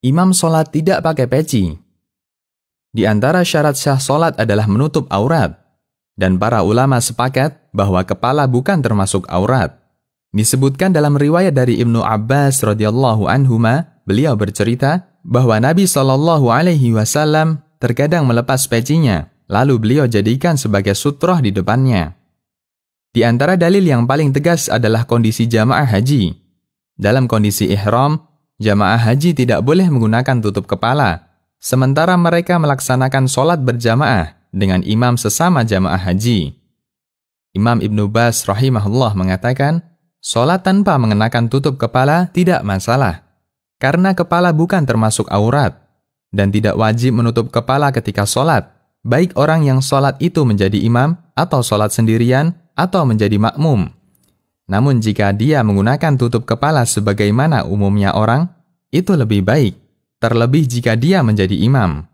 Imam sholat tidak pakai peci. Di antara syarat sah sholat adalah menutup aurat. Dan para ulama sepakat bahwa kepala bukan termasuk aurat. Disebutkan dalam riwayat dari Ibnu Abbas radhiyallahu anhuma, beliau bercerita bahwa Nabi SAW terkadang melepas pecinya, lalu beliau jadikan sebagai sutroh di depannya. Di antara dalil yang paling tegas adalah kondisi jamaah haji. Dalam kondisi ihram, jamaah haji tidak boleh menggunakan tutup kepala, sementara mereka melaksanakan sholat berjamaah dengan imam sesama jamaah haji. Imam Ibnu Baz rahimahullah mengatakan, sholat tanpa mengenakan tutup kepala tidak masalah, karena kepala bukan termasuk aurat, dan tidak wajib menutup kepala ketika sholat, baik orang yang sholat itu menjadi imam, atau sholat sendirian, atau menjadi makmum. Namun jika dia menggunakan tutup kepala sebagaimana umumnya orang, itu lebih baik, terlebih jika dia menjadi imam.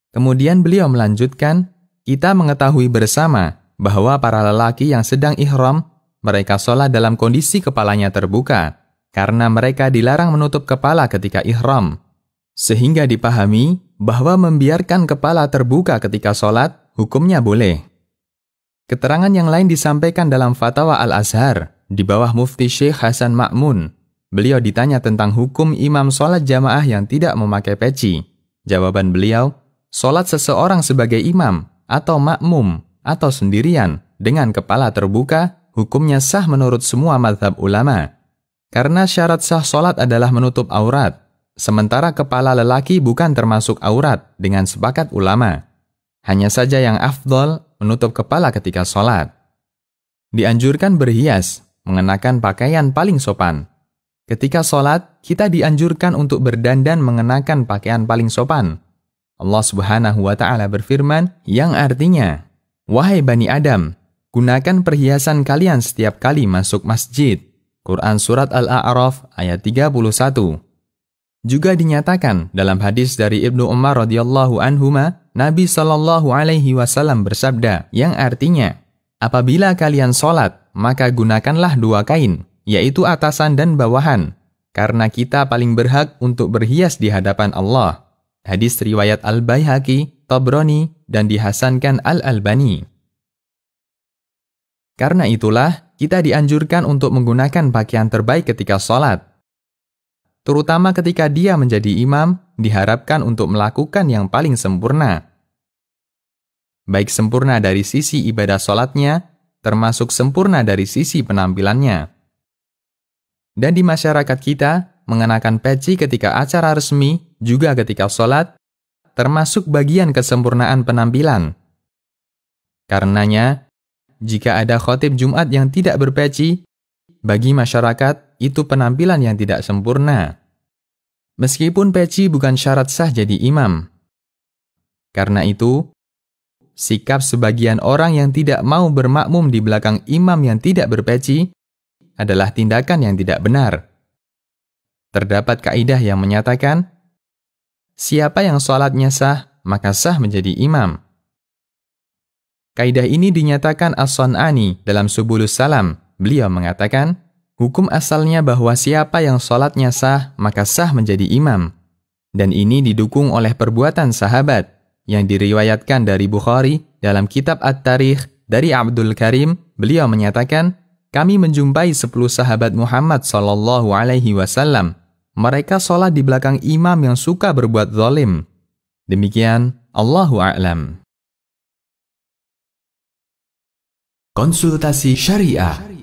Kemudian beliau melanjutkan, kita mengetahui bersama bahwa para lelaki yang sedang ihram, mereka sholat dalam kondisi kepalanya terbuka, karena mereka dilarang menutup kepala ketika ihram. Sehingga dipahami bahwa membiarkan kepala terbuka ketika sholat, hukumnya boleh. Keterangan yang lain disampaikan dalam Fatwa Al-Azhar, di bawah Mufti Syekh Hasan Ma'mun. Beliau ditanya tentang hukum imam sholat jamaah yang tidak memakai peci. Jawaban beliau, sholat seseorang sebagai imam, atau makmum, atau sendirian, dengan kepala terbuka, hukumnya sah menurut semua mazhab ulama. Karena syarat sah sholat adalah menutup aurat, sementara kepala lelaki bukan termasuk aurat dengan sepakat ulama. Hanya saja yang afdol menutup kepala ketika sholat. Dianjurkan berhias, mengenakan pakaian paling sopan. Ketika sholat, kita dianjurkan untuk berdandan mengenakan pakaian paling sopan. Allah Subhanahu wa Ta'ala berfirman, yang artinya, wahai Bani Adam, gunakan perhiasan kalian setiap kali masuk masjid. Quran Surat Al-A'raf ayat 31. Juga dinyatakan dalam hadis dari Ibnu Umar radhiyallahu anhuma, Nabi SAW bersabda, yang artinya, apabila kalian sholat, maka gunakanlah dua kain, yaitu atasan dan bawahan, karena kita paling berhak untuk berhias di hadapan Allah. Hadis riwayat Al-Baihaqi, Tabrani, dan dihasankan Al-Albani. Karena itulah, kita dianjurkan untuk menggunakan pakaian terbaik ketika sholat. Terutama ketika dia menjadi imam, diharapkan untuk melakukan yang paling sempurna. Baik sempurna dari sisi ibadah sholatnya, termasuk sempurna dari sisi penampilannya. Dan di masyarakat kita, mengenakan peci ketika acara resmi, juga ketika sholat, termasuk bagian kesempurnaan penampilan. Karenanya, jika ada khotib Jumat yang tidak berpeci, bagi masyarakat, itu penampilan yang tidak sempurna. Meskipun peci bukan syarat sah jadi imam. Karena itu, sikap sebagian orang yang tidak mau bermakmum di belakang imam yang tidak berpeci adalah tindakan yang tidak benar. Terdapat kaidah yang menyatakan, siapa yang sholatnya sah, maka sah menjadi imam. Kaidah ini dinyatakan As-San'ani dalam Subulus Salam. Beliau mengatakan, hukum asalnya bahwa siapa yang sholatnya sah, maka sah menjadi imam. Dan ini didukung oleh perbuatan sahabat, yang diriwayatkan dari Bukhari dalam kitab At-Tarikh dari Abdul Karim. Beliau menyatakan, kami menjumpai 10 sahabat Muhammad SAW. Mereka sholat di belakang imam yang suka berbuat zalim. Demikian, Allahu a'lam. Konsultasi Syariah.